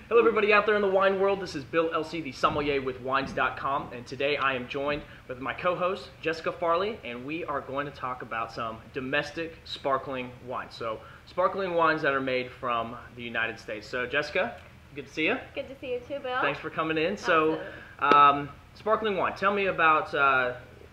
Hello everybody out there in the wine world, this is Bill Elsey, the sommelier with Wines.com, and today I am joined with my co-host, Jessica Farley, and we are going to talk about some domestic sparkling wines. So, sparkling wines that are made from the United States. So, Jessica, good to see you. Good to see you too, Bill. Thanks for coming in. Absolutely. So, sparkling wine, tell me about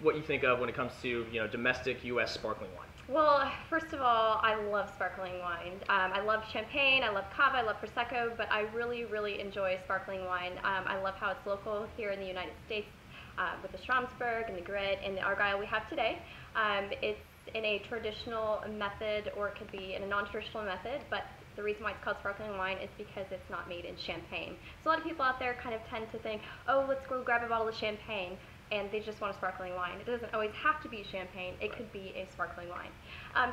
what you think of when it comes to, domestic U.S. sparkling wine. Well, first of all, I love sparkling wine. I love champagne, I love cava, I love prosecco, but I really, really enjoy sparkling wine. I love how it's local here in the United States with the Stromsburg and the Gruet and the Argyle we have today. It's in a traditional method, or it could be in a non-traditional method, but the reason why it's called sparkling wine is because it's not made in champagne. So a lot of people out there kind of tend to think, oh, let's go grab a bottle of champagne, and they just want a sparkling wine. It doesn't always have to be champagne, it could be a sparkling wine.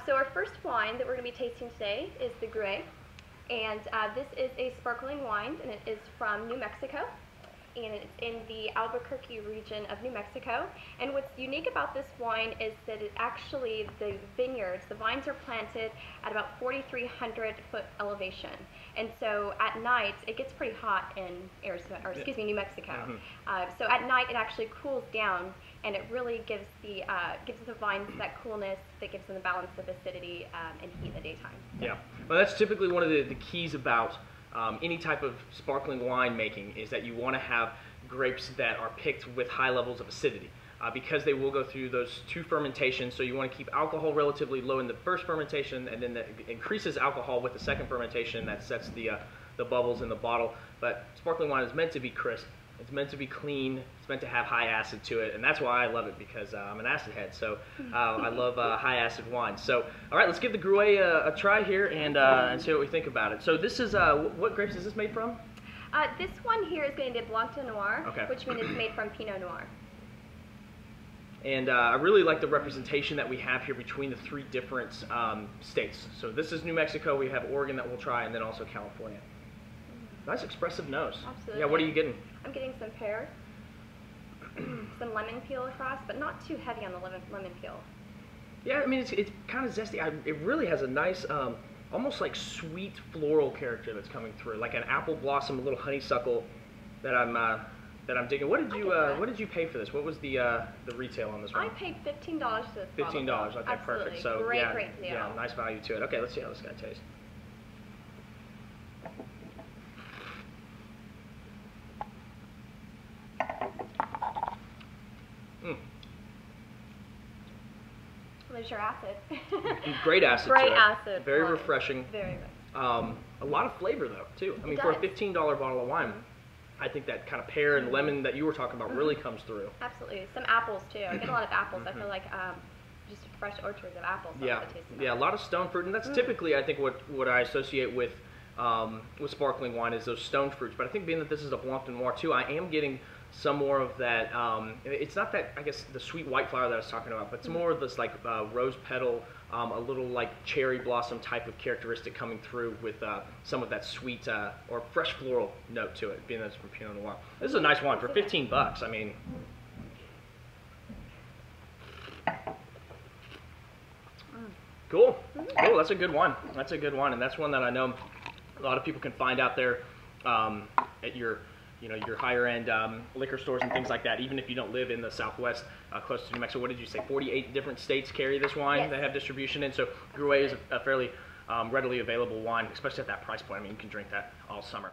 So our first wine that we're going to be tasting today is the Gruet, and this is a sparkling wine, and it is from New Mexico, and it's in the Albuquerque region of New Mexico. And what's unique about this wine is that it actually, the vineyards, the vines are planted at about 4,300 foot elevation. And so at night, it gets pretty hot in New Mexico. Mm-hmm. So at night, it actually cools down, and it really gives the vines that coolness that gives them the balance of acidity and heat in the daytime. Yeah, well, that's typically one of the keys about any type of sparkling wine making, is that you want to have grapes that are picked with high levels of acidity. Because they will go through those two fermentations, so you want to keep alcohol relatively low in the first fermentation, and then that increases alcohol with the second fermentation. That sets the bubbles in the bottle. But sparkling wine is meant to be crisp. It's meant to be clean. It's meant to have high acid to it, and that's why I love it, because I'm an acid head. So I love high acid wine. So all right, let's give the Gruet a try here and see what we think about it. So this is what grapes is this made from? This one here is going to be Blanc de Noir, okay, which means it's made from Pinot Noir. And I really like the representation that we have here between the three different states. So this is New Mexico, we have Oregon that we'll try, and then also California. Nice expressive nose. Absolutely. Yeah, what are you getting? I'm getting some pear, some lemon peel across, but not too heavy on the lemon peel. Yeah, I mean, it's kind of zesty. It really has a nice, almost like sweet floral character that's coming through, like an apple blossom, a little honeysuckle that I'm digging. What did you pay for this? What was the retail on this one? I paid $15 for this bottle. $15. Okay, absolutely. Perfect. So great deal. Yeah, nice value to it. Okay, let's see how this guy tastes. There's your acid. Great acid. Great to it. acid. Very refreshing. Very good. A lot of flavor though too. I mean, It for a does. $15 bottle of wine, I think that kind of pear and lemon that you were talking about really comes through. Absolutely. Some apples too. I get a lot of apples. I feel like just fresh orchards of apples. Yeah, yeah, a lot of stone fruit, and that's typically, I think, what I associate with sparkling wine is those stone fruits. But I think being that this is a Blanc de Noir too, I am getting some more of that. It's not that, I guess, the sweet white flower that I was talking about, but it's more of this like rose petal, a little like cherry blossom type of characteristic coming through with some of that sweet or fresh floral note to it, being that it's from Pinot Noir. This is a nice wine for $15. I mean. Cool. Cool. That's a good one. That's a good one, and that's one that I know a lot of people can find out there at your higher end liquor stores and things like that. Even if you don't live in the Southwest, close to New Mexico. What did you say? 48 different states carry this wine. Yes. That have distribution in. So Gruet is a fairly readily available wine, especially at that price point. I mean, you can drink that all summer.